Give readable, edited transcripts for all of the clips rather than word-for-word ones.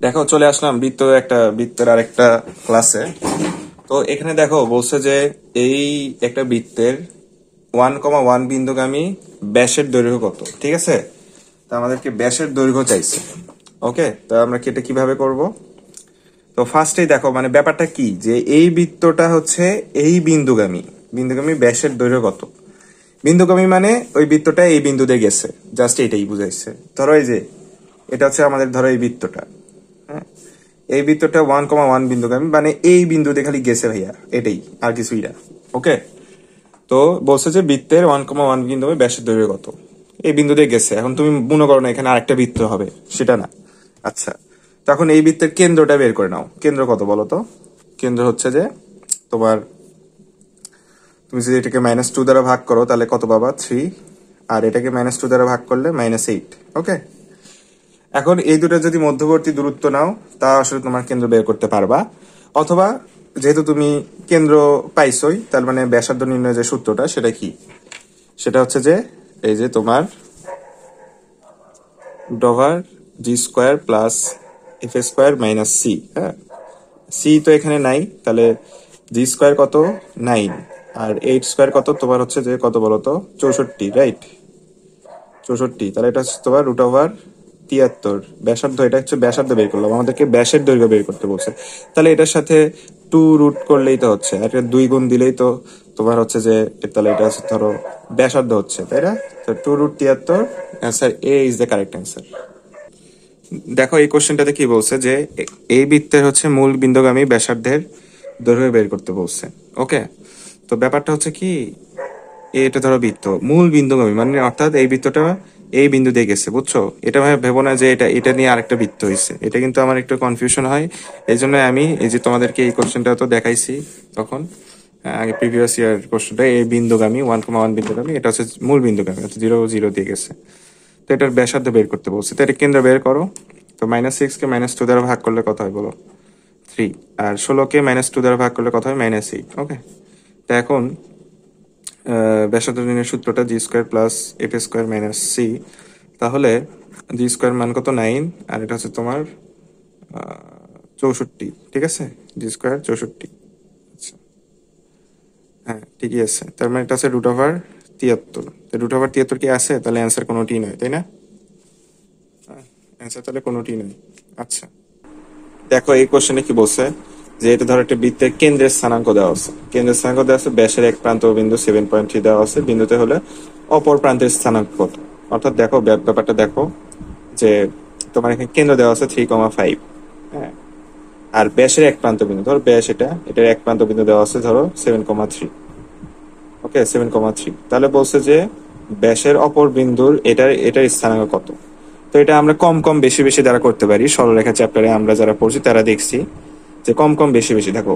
দেখো চলে আসলাম বৃত্তের আরেকটা ক্লাসে। তো এখানে দেখো বলছে যে এই একটা বৃত্তের 1,1 বিন্দুগামী ব্যাসের দৈর্ঘ্য কত, ঠিক আছে? তো আমাদেরকে ব্যাসের দৈর্ঘ্য চাইছে। ওকে, তো আমরা এটা কিভাবে করব? তো ফার্স্টেই দেখো মানে ব্যাপারটা কি, যে এই বৃত্তটা হচ্ছে এই বিন্দুগামী ব্যাসের দৈর্ঘ্য কত। বিন্দুগামী মানে ওই বৃত্তটা এই বিন্দুতে গেছে, জাস্ট এটাই বুঝাইছে। ধরো এই যে এটা হচ্ছে আমাদের, ধরো এই বৃত্তটা, হ্যাঁ, এই বৃত্তটা 1,1 বিন্দুগামী মানে এই বিন্দুতে খালি গেছে ভাইয়া, এটাই, আর কিছুই না। ওকে, তো বলছে যে বৃত্তের 1,1 বিন্দুগামী ব্যাসের দৈর্ঘ্য কত, এই বিন্দুতে গেছে। এখন তুমি মনে করো না এখানে আরেকটা বৃত্ত হবে, সেটা না। আচ্ছা, তখন এই বৃত্তের কেন্দ্রটা বের করে নাও। কেন্দ্র কত বলো তো? কেন্দ্র হচ্ছে যে তোমার, তুমি যদি এটাকে -2 দ্বারা ভাগ করো তাহলে কত পাবা? 3। আর এটাকে -2 দ্বারা ভাগ করলে -8। ওকে, এখন এই দুটো যদি মধ্যবর্তী দূরত্ব নাও তা আসলে তোমার কেন্দ্র বের করতে পারবা। অথবা যেহেতু তুমি কেন্দ্র পাইছই, তার মানে ব্যাসার্ধ নির্ণয়ের যে সূত্রটা সেটা কি? সেটা হচ্ছে যে এই যে তোমার √g² plus f² minus c। হ্যাঁ, সি তো এখানে নাই, তাহলে g² কত? 9। আর 8² কত তোমার হচ্ছে যে কত বলতো? 64, রাইট? 64, তাহলে এটা হচ্ছে তোমার √73 ব্যাসার্ধ। এটা হচ্ছে ব্যাসার্ধ বের করলাম, আমাদেরকে ব্যাসের দৈর্ঘ্য বের করতে বলছে। তাহলে এটার সাথে 2 রুট করলেই তো হচ্ছে, আর এটা 2 গুণ দিলেই তো তোমার হচ্ছে যে, তাহলে এটা হচ্ছে ধরো ব্যাসার্ধ হচ্ছে, তাই না? তো 2√73, answer A is the correct answer. দেখো এই কোশ্চেনটাতে কি বলছে, যে এই বৃত্তের হচ্ছে মূল বিন্দুগামী ব্যাসার্ধের দৈর্ঘ্য বের করতে বলছে। ওকে, তো ব্যাপারটা হচ্ছে কি, এটা ধরো বৃত্ত মূল বিন্দুগামী মানে অর্থাৎ এই বৃত্তটা এই বিন্দু দিয়ে গেছে, বুঝছো? এটা ভেবো না যে এটা নিয়ে আরেকটা বৃত্ত হয়েছে, এটা কিন্তু আমার একটু কনফিউশন হয়। এই জন্য আমি এই যে তোমাদেরকে এই কোশ্চেনটা তো দেখাইছি তখন, আগে প্রিভিয়াস ইয়ার কোশ্চেনটা, এই বিন্দুগামী 1,1 বিন্দুগামী, এটা হচ্ছে মূল বিন্দুগামী, 0 0 দিয়ে গেছে। তো এটার ব্যাসার্ধ বের করতে বলছে, তো এটা কেন্দ্র বের করো। তো -6 কে -2 দ্বারা ভাগ করলে কত হয় বলো? 3। আর 16 কে -2 দ্বারা ভাগ করলে কত হয়? -8। ওকে, তো এখন ব্যাসার্ধ নির্ণয়ের সূত্রটা g² plus f² minus c। তাহলে g² মান কত? 9। আর এটা হচ্ছে তোমার 64, ঠিক আছে? g² 64। আচ্ছা, হ্যাঁ ঠিকই আছে। তার মানে এটা আছে √73। তো √73 কি আছে? তাহলে অ্যান্সার কোনোটি নয়, তাই না? অ্যান্সার তাহলে কোনোটি নয়। আচ্ছা, দেখো এই কোশ্চেনে কি বলছে, যে এটা ধরো একটা বৃত্তের কেন্দ্রের স্থানাঙ্ক দেওয়া আছে। কেন্দ্রের স্থানাঙ্ক দেওয়া আছে, ব্যাসের এক প্রান্ত বিন্দু 7.3 দেওয়া আছে, বিন্দুতে হলে অপর প্রান্তের স্থানাঙ্ক কত। অর্থাৎ দেখো ব্যাপারটা দেখো, যে তোমার এখানে কেন্দ্র দেওয়া আছে 3,5, হ্যাঁ, আর ব্যাসের এক প্রান্ত বিন্দু, ধরো ব্যাস এটার এক প্রান্ত বিন্দু দেওয়া আছে ধরো 7,3। ওকে, 7,3। তাহলে বলছে যে ব্যাসের অপর বিন্দুর এটার স্থানাঙ্ক কত। তো এটা আমরা কম কম বেশি বেশি দ্বারা করতে পারি। সরলরেখা চ্যাপ্টারে আমরা যারা পড়ছি তারা দেখছি যে কম কম বেশি বেশি। দেখো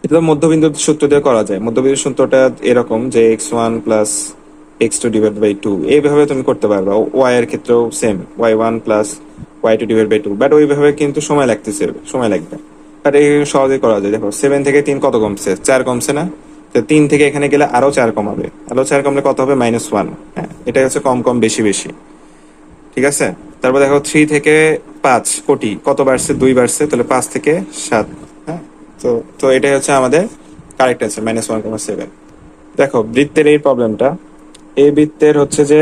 এটা তো মধ্যবিন্দুর সূত্র দিয়ে করা যায়। মধ্যবিন্দুর সূত্রটা এরকম যে x1 plus x2 divide by 2, এইভাবে তুমি করতে পারবা। ওয়াই এর ক্ষেত্রেও same, y1 plus y2 divide by 2, but ওইভাবে কিন্তু সময় লাগবে। বাট এই সহজে করা যায়। দেখো 7 থেকে 3 কত কমছে? 4 কমছে না? তো 3 থেকে এখানে গেলে আরো 4 কমাবে, আরো 4 কমলে কত হবে? -1। হ্যাঁ, এটাই হচ্ছে কম কম বেশি বেশি, ঠিক আছে? তারপর দেখো 3 থেকে 5 কোটি কত বাড়ছে? 2 বাড়ছে, তাহলে 5 থেকে 7। হ্যাঁ, তো তো এটাই হচ্ছে আমাদের কারেক্ট আছে, -1,7। দেখো বৃত্তের এই প্রবলেমটা, এই বৃত্তের হচ্ছে যে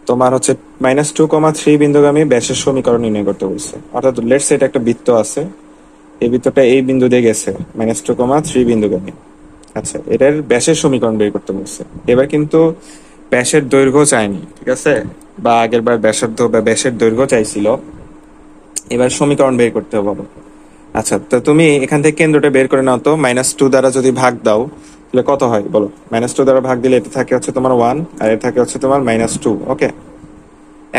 তোমার হচ্ছে -2,3 বিন্দুগামী ব্যাসের সমীকরণ নির্ণয় করতে বলছে। অর্থাৎ লেটস সে এটা একটা বৃত্ত আছে, এই বৃত্তটা এই বিন্দু দিয়ে গেছে, -2,3 বিন্দুগামী। আচ্ছা, এটার ব্যাসের সমীকরণ বের করতে বলছে। এবার কিন্তু ব্যাসের দৈর্ঘ্য চায়নি, ঠিক আছে? বা আগের বার ব্যাসার্ধ বা ব্যাসের দৈর্ঘ্য চাইছিল, এবার সমীকরণ বের করতে হবে। আচ্ছা, তো তুমি এখান থেকে কেন্দ্রটা বের করে নাও তো। -2 দ্বারা যদি ভাগ দাও তাহলে কত হয় বলো? -2 দ্বারা ভাগ দিলে এটা থাকে হচ্ছে তোমার 1, আর এটা থাকে হচ্ছে তোমার -2। ওকে,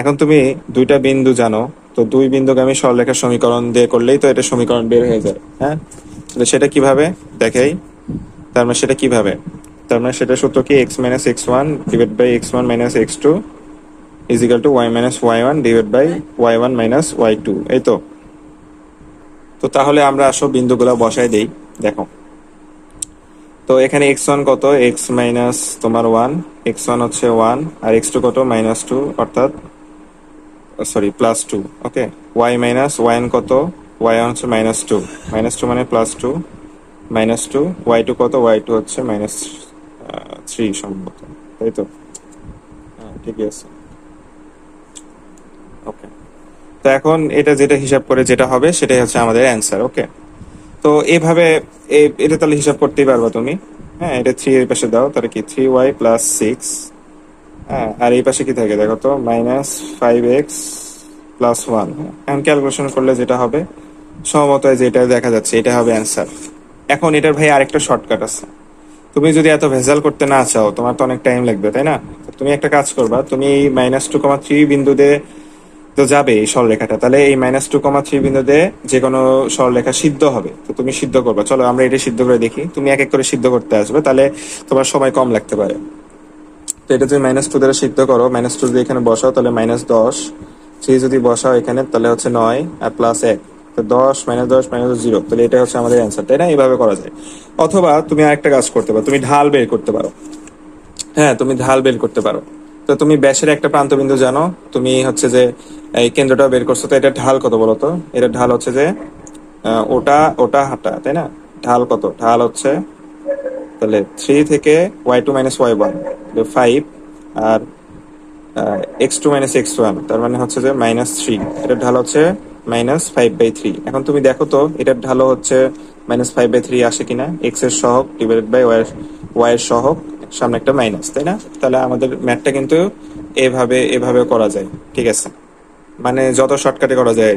এখন তুমি দুইটা বিন্দু জানো, তো দুই বিন্দুগামী সরলরেখার সমীকরণ দিয়ে করলেই তো এটা সমীকরণ বের হয়ে যায়। হ্যাঁ, তাহলে সেটা কিভাবে দেখাই? তার মানে সেটা সূত্র কি? x - x1 divide by x1 - x2 is equal to y - y1 divide by y1 - y2, এই তো। তো তাহলে আমরা আসো বিন্দুগুলো বসাই দেই। দেখো তো এখানে x1 কত? x মাইনাস তোমার 1, x1 হচ্ছে 1, আর x2 কত? -2, অর্থাৎ সরি +2। ওকে, ওয়াই মাইনাস ওয়ান কত, ওয়াই হচ্ছে -2, -2 মানে +2, -2, ওয়াই টু কত, ওয়াই টু হচ্ছে -3 সম্ভবত, তাই তো? হ্যাঁ ঠিকই আছে। ওকে, তো এখন এটা যেটা হিসাব করে যেটা হবে সেটাই হচ্ছে আমাদের অ্যান্সার। ওকে, তো এইভাবে এটা তাহলে হিসাব করতেই পারবা তুমি। হ্যাঁ, এটা 3 এর পাশে দাও, তাহলে কি 3y+6। হ্যাঁ, আর এই পাশে কি থাকে দেখো তো, -5x+1। এখন ক্যালকুলেশন করলে যেটা হবে সম্ভবত এই যে এটা দেখা যাচ্ছে, এটা হবে অ্যান্সার। এখন এটার ভাই আরেকটা শর্টকাট আছে। তুমি যদি এত ভেজাল করতে না চাও, তোমার তো অনেক টাইম লাগবে তাই না? তো তুমি একটা কাজ করবা, তুমি এই -2,3 বিন্দুতে তো যাবে এই সরলরেখাটা, তাহলে এই -2,3 বিন্দুতে যে কোনো সরলরেখা সিদ্ধ হবে, তো তুমি সিদ্ধ করবা। চলো আমরা এটা সিদ্ধ করে দেখি, তুমি এক এক করে সিদ্ধ করতে আসবে, তাহলে তোমার সময় কম লাগতে পারে। তো এটা তুমি -2 দ্বারা সিদ্ধ করো, -2 যদি এখানে বসাও তাহলে -10, 3 যদি বসাও এখানে তাহলে হচ্ছে 9 আর +1, তো 10 -10 -0, তাহলে এটা হচ্ছে আমাদের অ্যান্সার, তাই না? এইভাবে করা যায়। অথবা তুমি আরেকটা কাজ করতে পারো, তুমি ঢাল বের করতে পারো। হ্যাঁ, তুমি ঢাল বের করতে পারো। তো তুমি ব্যাসের একটা প্রান্তবিন্দু জানো, তুমি হচ্ছে যে এই কেন্দ্রটা বের করছো, তো এটা ঢাল কত বলো তো? এটা ঢাল হচ্ছে যে ওটা ওটা হাঁটা, তাই না? ঢাল কত? ঢাল হচ্ছে তাহলে 3 থেকে y2 - y1, 5, আর x2 - x1, তার মানে হচ্ছে যে -3। এটার ঢাল হচ্ছে -5/3। এখন তুমি দেখো তো এটার ঢালও হচ্ছে -5/3 আসে কিনা, এক্স এর সহগ ডিভাইডেড বাই ওয়াই এর সহগ, সামনে একটা মাইনাস, তাই না? তাহলে আমাদের ম্যাথটা কিন্তু এভাবে এভাবে করা যায়। ঠিক আছে, মানে যত শর্টকাটে করা যায়।